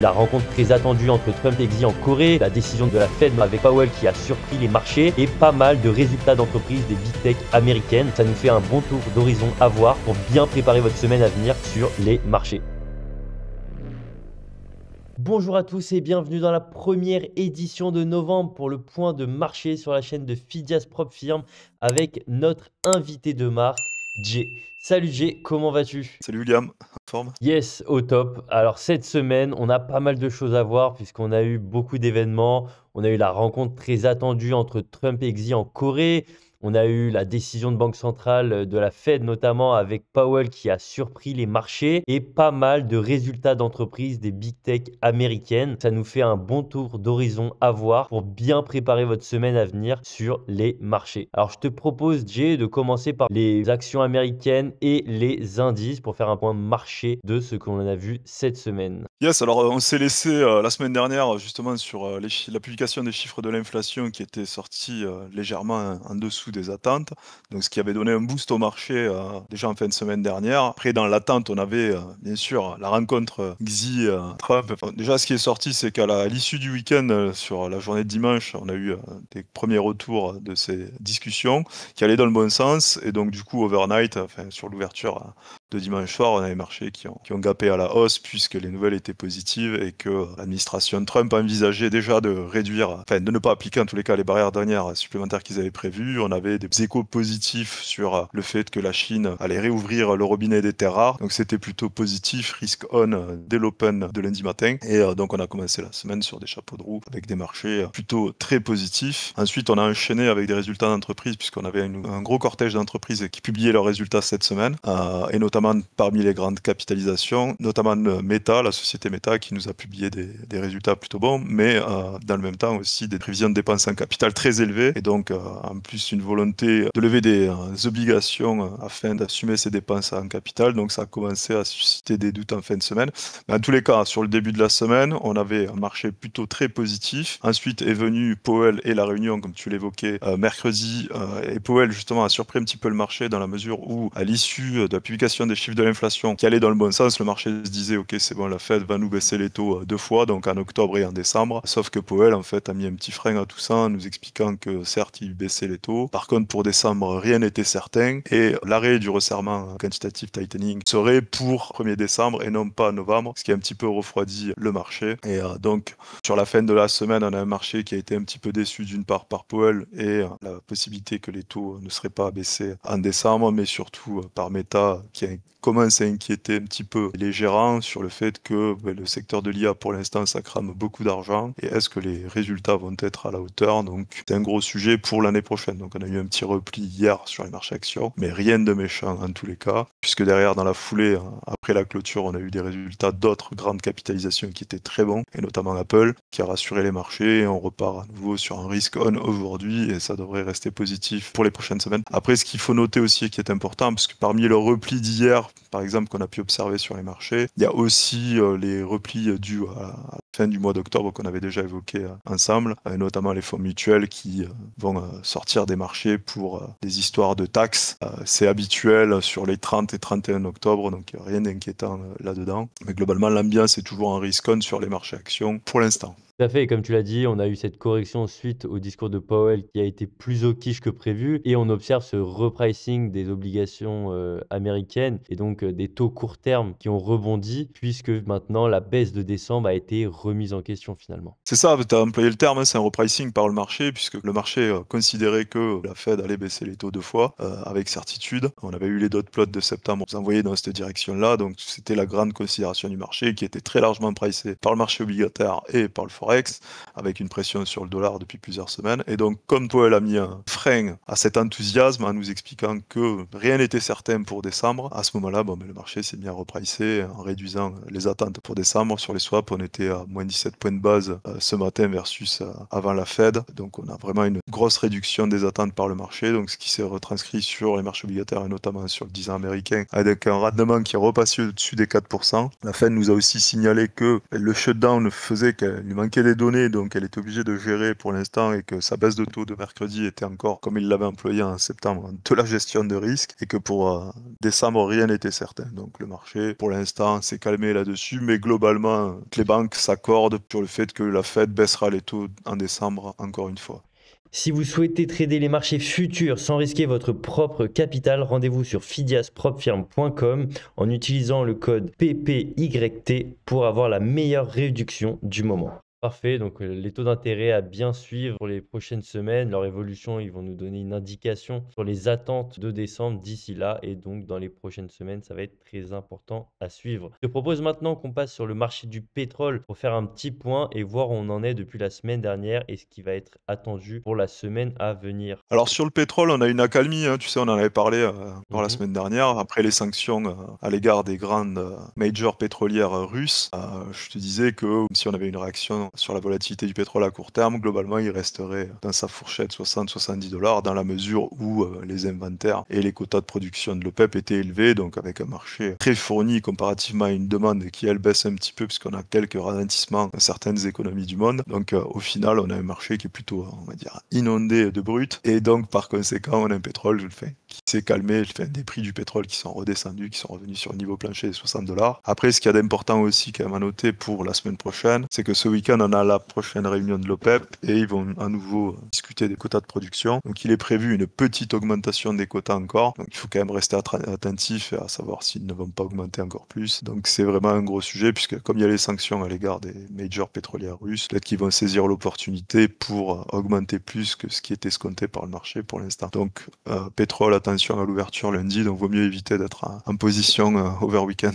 La rencontre très attendue entre Trump et Xi en Corée, la décision de la Fed avec Powell qui a surpris les marchés et pas mal de résultats d'entreprises des big tech américaines. Ça nous fait un bon tour d'horizon à voir pour bien préparer votre semaine à venir sur les marchés. Bonjour à tous et bienvenue dans la première édition de novembre pour le point de marché sur la chaîne de Phidias Prop Firm avec notre invité de marque, Jay. Salut Jay, comment vas-tu? Salut William, en forme? Yes, au top. Alors cette semaine, on a pas mal de choses à voir puisqu'on a eu beaucoup d'événements. On a eu la rencontre très attendue entre Trump et Xi en Corée. On a eu la décision de banque centrale de la Fed notamment avec Powell qui a surpris les marchés et pas mal de résultats d'entreprises des big tech américaines. Ça nous fait un bon tour d'horizon à voir pour bien préparer votre semaine à venir sur les marchés. Alors je te propose, Jay, de commencer par les actions américaines et les indices pour faire un point de marché de ce qu'on a vu cette semaine. Yes, alors on s'est laissé la semaine dernière justement sur la publication des chiffres de l'inflation qui étaient sortis légèrement en dessous des attentes, donc ce qui avait donné un boost au marché déjà en fin de semaine dernière. Après, dans l'attente, on avait bien sûr la rencontre Xi-Trump. Enfin, déjà, ce qui est sorti, c'est qu'à l'issue du week-end, sur la journée de dimanche, on a eu des premiers retours de ces discussions qui allaient dans le bon sens, et donc du coup, overnight, enfin, sur l'ouverture de dimanche soir, on a les marchés qui ont gapé à la hausse puisque les nouvelles étaient positives et que l'administration Trump envisageait déjà de réduire, enfin de ne pas appliquer en tous les cas les barrières douanières supplémentaires qu'ils avaient prévues. On avait des échos positifs sur le fait que la Chine allait réouvrir le robinet des terres rares. Donc c'était plutôt positif, risk on dès l'open de lundi matin. Et donc on a commencé la semaine sur des chapeaux de roue avec des marchés plutôt très positifs. Ensuite, on a enchaîné avec des résultats d'entreprise puisqu'on avait un gros cortège d'entreprises qui publiaient leurs résultats cette semaine, et notamment parmi les grandes capitalisations, notamment Meta, la société Meta qui nous a publié des résultats plutôt bons, mais dans le même temps aussi des prévisions de dépenses en capital très élevées, et donc en plus une volonté de lever des obligations afin d'assumer ces dépenses en capital. Donc ça a commencé à susciter des doutes en fin de semaine. Mais en tous les cas, sur le début de la semaine, on avait un marché plutôt très positif. Ensuite est venu Powell et la réunion, comme tu l'évoquais, mercredi, et Powell justement a surpris un petit peu le marché dans la mesure où, à l'issue de la publication des chiffres de l'inflation qui allaient dans le bon sens, le marché se disait ok, c'est bon, la Fed va nous baisser les taux deux fois, donc en octobre et en décembre. Sauf que Powell en fait a mis un petit frein à tout ça en nous expliquant que certes il baissait les taux, par contre pour décembre rien n'était certain, et l'arrêt du resserrement quantitative tightening serait pour 1er décembre et non pas novembre, ce qui a un petit peu refroidi le marché. Et donc sur la fin de la semaine, on a un marché qui a été un petit peu déçu d'une part par Powell et la possibilité que les taux ne seraient pas baissés en décembre, mais surtout par Meta qui commence à inquiéter un petit peu les gérants sur le fait que le secteur de l'IA pour l'instant ça crame beaucoup d'argent, et est-ce que les résultats vont être à la hauteur. Donc c'est un gros sujet pour l'année prochaine. Donc on a eu un petit repli hier sur les marchés actions, mais rien de méchant en tous les cas, puisque derrière dans la foulée, après la clôture, on a eu des résultats d'autres grandes capitalisations qui étaient très bons, et notamment Apple qui a rassuré les marchés, et on repart à nouveau sur un risk on aujourd'hui, et ça devrait rester positif pour les prochaines semaines. Après, ce qu'il faut noter aussi et qui est important, parce que parmi le repli d'hier, par exemple, qu'on a pu observer sur les marchés, il y a aussi les replis dus à la fin du mois d'octobre qu'on avait déjà évoqué ensemble, notamment les fonds mutuels qui vont sortir des marchés pour des histoires de taxes. C'est habituel sur les 30 et 31 octobre, donc il n'y a rien d'inquiétant là-dedans. Mais globalement, l'ambiance est toujours en risk on sur les marchés actions pour l'instant. Tout à fait, et comme tu l'as dit, on a eu cette correction suite au discours de Powell qui a été plus hawkish que prévu, et on observe ce repricing des obligations américaines et donc des taux court terme qui ont rebondi puisque maintenant la baisse de décembre a été remise en question finalement. C'est ça, tu as employé le terme, hein, c'est un repricing par le marché, puisque le marché considérait que la Fed allait baisser les taux deux fois, avec certitude. On avait eu les dot plots de septembre envoyés dans cette direction-là, donc c'était la grande considération du marché qui était très largement pricée par le marché obligataire et par le Forex, avec une pression sur le dollar depuis plusieurs semaines. Et donc, comme Powell a mis un frein à cet enthousiasme en nous expliquant que rien n'était certain pour décembre, à ce moment-là, le marché s'est mis à repricer en réduisant les attentes pour décembre. Sur les swaps, on était à moins 17 points de base ce matin versus avant la Fed. Donc on a vraiment une grosse réduction des attentes par le marché, donc ce qui s'est retranscrit sur les marchés obligataires et notamment sur le 10 ans américain, avec un rendement qui est repassé au-dessus des 4%. La Fed nous a aussi signalé que le shutdown faisait qu'elle lui manquait des données, donc elle était obligée de gérer pour l'instant et que sa baisse de taux de mercredi était encore, comme il l'avait employé en septembre, de la gestion de risque et que pour décembre, rien n'était certain. Donc le marché, pour l'instant, s'est calmé là-dessus, mais globalement, les banques s'accordent sur le fait que la Fed baissera les taux en décembre encore une fois. Si vous souhaitez trader les marchés futurs sans risquer votre propre capital, rendez-vous sur fidiaspropfirm.com en utilisant le code PPYT pour avoir la meilleure réduction du moment. Parfait, donc les taux d'intérêt à bien suivre pour les prochaines semaines. Leur évolution, ils vont nous donner une indication sur les attentes de décembre d'ici là. Et donc, dans les prochaines semaines, ça va être très important à suivre. Je te propose maintenant qu'on passe sur le marché du pétrole pour faire un petit point et voir où on en est depuis la semaine dernière et ce qui va être attendu pour la semaine à venir. Alors sur le pétrole, on a une accalmie, hein, tu sais, on en avait parlé encore la Mhm. semaine dernière, après les sanctions à l'égard des grandes majors pétrolières russes. Je te disais que si on avait une réaction sur la volatilité du pétrole à court terme, globalement, il resterait dans sa fourchette 60-70 $ dans la mesure où les inventaires et les quotas de production de l'OPEP étaient élevés, donc avec un marché très fourni comparativement à une demande qui, elle, baisse un petit peu puisqu'on a quelques ralentissements dans certaines économies du monde. Donc au final, on a un marché qui est plutôt, on va dire, inondé de brut. Et donc, par conséquent, on a un pétrole, qui s'est calmé, des prix du pétrole qui sont redescendus, qui sont revenus sur le niveau plancher des 60 $. Après, ce qu'il y a d'important aussi quand même à noter pour la semaine prochaine, c'est que ce week-end, on a la prochaine réunion de l'OPEP et ils vont à nouveau discuter des quotas de production. Donc, il est prévu une petite augmentation des quotas encore. Donc, il faut quand même rester attentif à savoir s'ils ne vont pas augmenter encore plus. Donc, c'est vraiment un gros sujet puisque comme il y a les sanctions à l'égard des majors pétrolières russes, peut-être qu'ils vont saisir l'opportunité pour augmenter plus que ce qui était escompté par le marché pour l'instant. Donc, pétrole, attention à l'ouverture lundi, donc vaut mieux éviter d'être en position over week-end.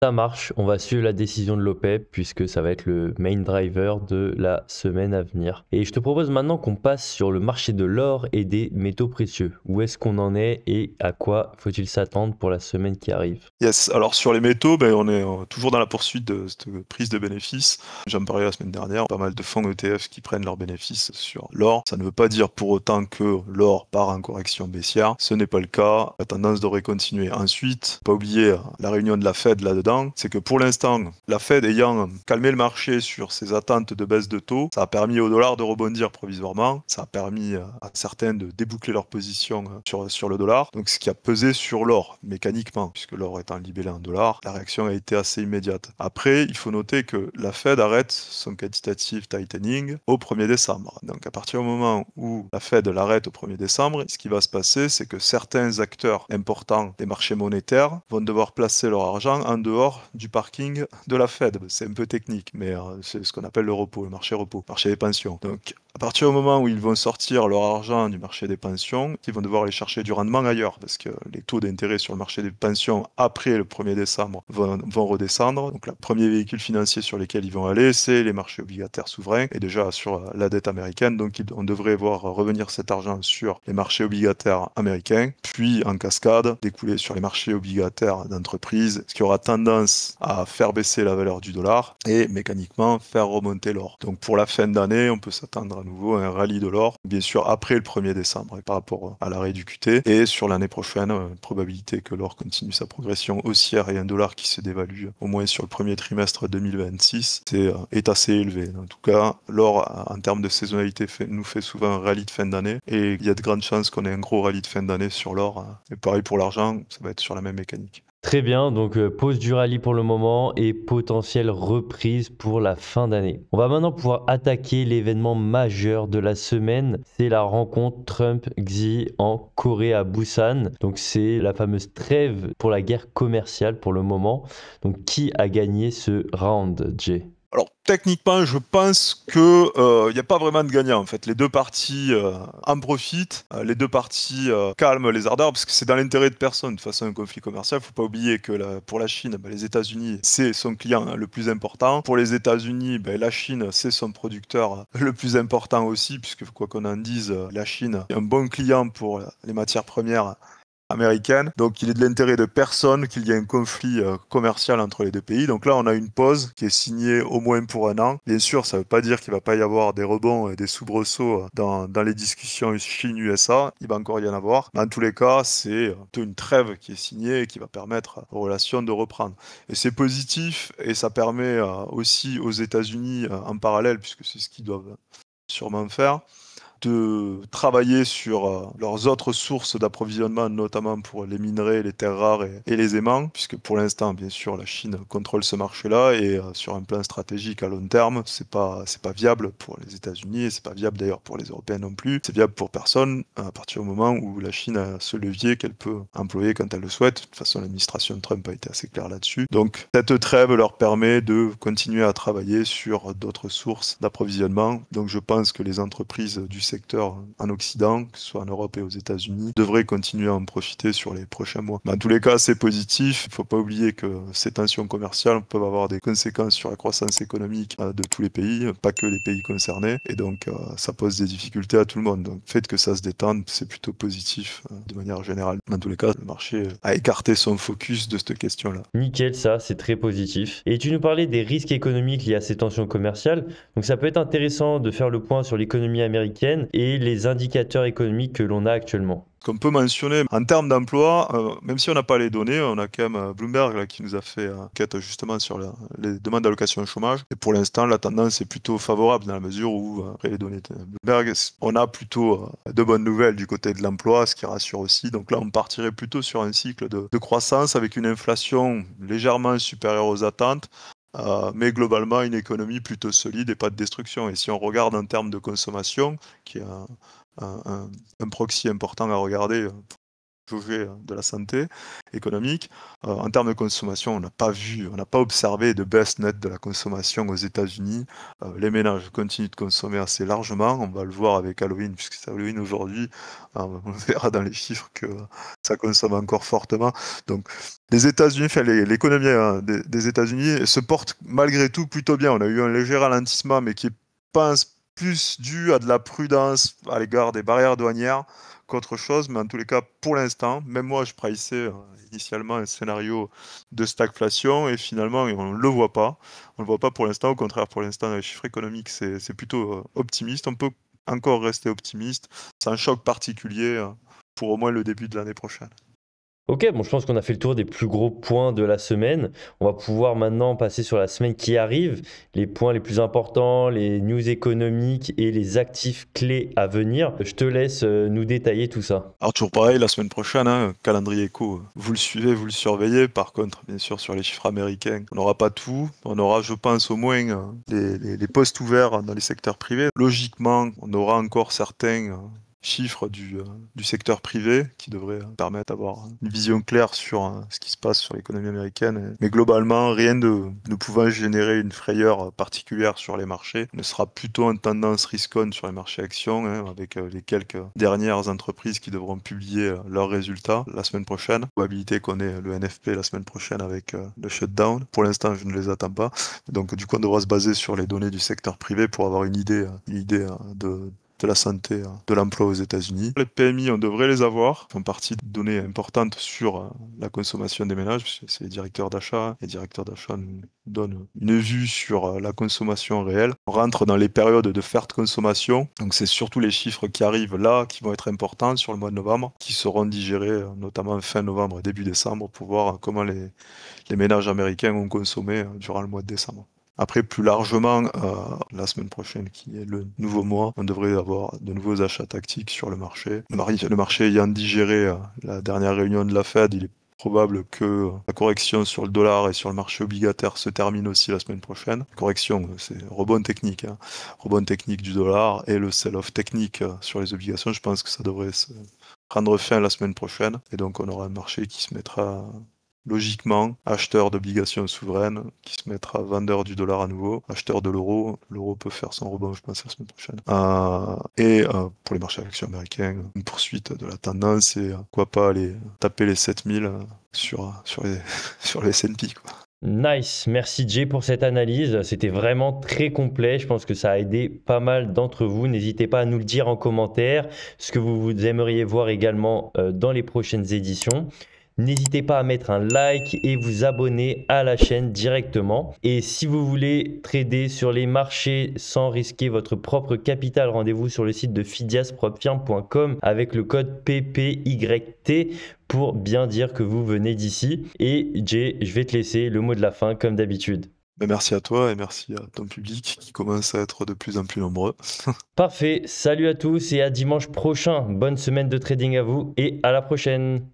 Ça marche, on va suivre la décision de l'OPEP puisque ça va être le main driver de la semaine à venir. Et je te propose maintenant qu'on passe sur le marché de l'or et des métaux précieux. Où est-ce qu'on en est et à quoi faut-il s'attendre pour la semaine qui arrive? Yes, alors sur les métaux, on est toujours dans la poursuite de cette prise de bénéfices. J'en parlais la semaine dernière, pas mal de fonds ETF qui prennent leurs bénéfices sur l'or. Ça ne veut pas dire pour autant que l'or part en correction baissière. Ce n'est pas le cas. La tendance devrait continuer. Ensuite, pas oublier la réunion de la Fed là-dedans. C'est que pour l'instant, la Fed ayant calmé le marché sur ses attentes de baisse de taux, ça a permis au dollar de rebondir provisoirement. Ça a permis à certains de déboucler leur position sur le dollar. Donc ce qui a pesé sur l'or mécaniquement, puisque l'or étant libellé en dollars, la réaction a été assez immédiate. Après, il faut noter que la Fed arrête son quantitative tightening au 1er décembre. Donc à partir du moment où la Fed l'arrête au 1er décembre, ce qui va se passer, c'est que certains acteurs importants des marchés monétaires vont devoir placer leur argent en dehors du parking de la Fed. C'est un peu technique, mais c'est ce qu'on appelle le repos, le marché repos, marché des pensions. Donc à partir du moment où ils vont sortir leur argent du marché des pensions, ils vont devoir aller chercher du rendement ailleurs, parce que les taux d'intérêt sur le marché des pensions après le 1er décembre vont redescendre. Donc le premier véhicule financier sur lequel ils vont aller, c'est les marchés obligataires souverains, et déjà sur la dette américaine. Donc on devrait voir revenir cet argent sur les marchés obligataires américains, puis en cascade, découler sur les marchés obligataires d'entreprise, ce qui aura tendance à faire baisser la valeur du dollar et mécaniquement faire remonter l'or. Donc pour la fin d'année, on peut s'attendre à nouveau à un rallye de l'or, bien sûr après le 1er décembre et par rapport à l'arrêt du QT. Et sur l'année prochaine, probabilité que l'or continue sa progression haussière et un dollar qui se dévalue au moins sur le premier trimestre 2026 est assez élevé. En tout cas, l'or en termes de saisonnalité nous fait souvent un rallye de fin d'année et il y a de grandes chances qu'on ait un gros rallye de fin d'année sur l'or. Et pareil pour l'argent, ça va être sur la même mécanique. Très bien, donc pause du rallye pour le moment et potentielle reprise pour la fin d'année. On va maintenant pouvoir attaquer l'événement majeur de la semaine, c'est la rencontre Trump-Xi en Corée à Busan. Donc c'est la fameuse trêve pour la guerre commerciale pour le moment. Donc qui a gagné ce round, Jay? Alors techniquement, je pense que il n'y a pas vraiment de gagnant en fait. Les deux parties en profitent, les deux parties calment les ardeurs parce que c'est dans l'intérêt de personne. De toute façon, un conflit commercial, faut pas oublier que pour la Chine, les États-Unis, c'est son client le plus important. Pour les États-Unis, la Chine, c'est son producteur le plus important aussi, puisque quoi qu'on en dise, la Chine est un bon client pour les matières premières américaine. Donc il est de l'intérêt de personne qu'il y ait un conflit commercial entre les deux pays. Donc là, on a une pause qui est signée au moins pour un an. Bien sûr, ça ne veut pas dire qu'il ne va pas y avoir des rebonds et des soubresauts dans les discussions Chine-USA. Il va encore y en avoir. Mais en tous les cas, c'est une trêve qui est signée et qui va permettre aux relations de reprendre. Et c'est positif et ça permet aussi aux États-Unis en parallèle, puisque c'est ce qu'ils doivent sûrement faire, de travailler sur leurs autres sources d'approvisionnement, notamment pour les minerais, les terres rares et les aimants, puisque pour l'instant, bien sûr, la Chine contrôle ce marché-là et sur un plan stratégique à long terme, c'est pas viable pour les États-Unis et c'est pas viable d'ailleurs pour les Européens non plus. C'est viable pour personne à partir du moment où la Chine a ce levier qu'elle peut employer quand elle le souhaite. De toute façon, l'administration de Trump a été assez claire là-dessus. Donc, cette trêve leur permet de continuer à travailler sur d'autres sources d'approvisionnement. Donc, je pense que les entreprises du secteur en Occident, que ce soit en Europe et aux États-Unis, devraient continuer à en profiter sur les prochains mois. Mais en tous les cas, c'est positif. Il ne faut pas oublier que ces tensions commerciales peuvent avoir des conséquences sur la croissance économique de tous les pays, pas que les pays concernés. Et donc, ça pose des difficultés à tout le monde. Donc, le fait que ça se détende, c'est plutôt positif de manière générale. Dans tous les cas, le marché a écarté son focus de cette question-là. Nickel, ça, c'est très positif. Et tu nous parlais des risques économiques liés à ces tensions commerciales. Donc ça peut être intéressant de faire le point sur l'économie américaine et les indicateurs économiques que l'on a actuellement. Qu'on peut mentionner en termes d'emploi, même si on n'a pas les données, on a quand même Bloomberg là, qui nous a fait une enquête justement sur les demandes d'allocation au chômage. Et pour l'instant, la tendance est plutôt favorable dans la mesure où, après les données de Bloomberg, on a plutôt de bonnes nouvelles du côté de l'emploi, ce qui rassure aussi. Donc là, on partirait plutôt sur un cycle de croissance avec une inflation légèrement supérieure aux attentes. Mais globalement, une économie plutôt solide et pas de destruction. Et si on regarde en termes de consommation, qui est un proxy important à regarder pour jauger de la santé économique. En termes de consommation, on n'a pas observé de baisse nette de la consommation aux États-Unis. Les ménages continuent de consommer assez largement. On va le voir avec Halloween, puisque c'est Halloween aujourd'hui. On verra dans les chiffres que ça consomme encore fortement. Donc, les États-Unis, l'économie des États-Unis se porte malgré tout plutôt bien. On a eu un léger ralentissement, mais qui est pas plus dû à de la prudence à l'égard des barrières douanières qu'autre chose, mais en tous les cas, pour l'instant, même moi, je priceais initialement un scénario de stagflation et finalement, on ne le voit pas. On ne le voit pas pour l'instant. Au contraire, pour l'instant, dans les chiffres économiques, c'est plutôt optimiste. On peut encore rester optimiste. C'est un choc particulier pour au moins le début de l'année prochaine. Ok, bon, je pense qu'on a fait le tour des plus gros points de la semaine. On va pouvoir maintenant passer sur la semaine qui arrive, les points les plus importants, les news économiques et les actifs clés à venir. Je te laisse nous détailler tout ça. Alors toujours pareil, la semaine prochaine, calendrier éco, vous le suivez, vous le surveillez. Par contre, bien sûr, sur les chiffres américains, on n'aura pas tout. On aura, je pense, au moins les postes ouverts dans les secteurs privés. Logiquement, on aura encore certains chiffres du secteur privé qui devraient permettre d'avoir une vision claire sur ce qui se passe sur l'économie américaine. Mais globalement, rien ne pouvant générer une frayeur particulière sur les marchés. On sera plutôt en tendance risk-on sur les marchés actions, avec les quelques dernières entreprises qui devront publier leurs résultats la semaine prochaine. Probabilité qu'on ait le NFP la semaine prochaine avec le shutdown. Pour l'instant, je ne les attends pas. Donc du coup, on devra se baser sur les données du secteur privé pour avoir une idée de la santé, de l'emploi aux États-Unis. Les PMI, on devrait les avoir. Ils font partie de données importantes sur la consommation des ménages, puisque c'est les directeurs d'achat. Les directeurs d'achat nous donnent une vue sur la consommation réelle. On rentre dans les périodes de forte consommation. Donc c'est surtout les chiffres qui arrivent là qui vont être importants sur le mois de novembre, qui seront digérés notamment fin novembre et début décembre pour voir comment les ménages américains ont consommé durant le mois de décembre. Après, plus largement, la semaine prochaine, qui est le nouveau mois, on devrait avoir de nouveaux achats tactiques sur le marché. Le marché ayant digéré la dernière réunion de la Fed, il est probable que la correction sur le dollar et sur le marché obligataire se termine aussi la semaine prochaine. Correction, c'est rebond technique. Rebond technique du dollar et le sell-off technique sur les obligations. Je pense que ça devrait se prendre fin la semaine prochaine. Et donc, on aura un marché qui se mettra logiquement, acheteur d'obligations souveraines qui se mettra vendeur du dollar à nouveau, acheteur de l'euro. L'euro peut faire son rebond, je pense, la semaine prochaine. Pour les marchés actions américains, une poursuite de la tendance et pourquoi pas aller taper les 7000 sur les S&P, quoi. Nice, merci Jay pour cette analyse. C'était vraiment très complet. Je pense que ça a aidé pas mal d'entre vous. N'hésitez pas à nous le dire en commentaire, ce que vous aimeriez voir également dans les prochaines éditions. N'hésitez pas à mettre un like et vous abonner à la chaîne directement. Et si vous voulez trader sur les marchés sans risquer votre propre capital, rendez-vous sur le site de fidiaspropfirme.com avec le code PPYT pour bien dire que vous venez d'ici. Et Jay, je vais te laisser le mot de la fin comme d'habitude. Ben, merci à toi et merci à ton public qui commence à être de plus en plus nombreux. Parfait, salut à tous et à dimanche prochain. Bonne semaine de trading à vous et à la prochaine.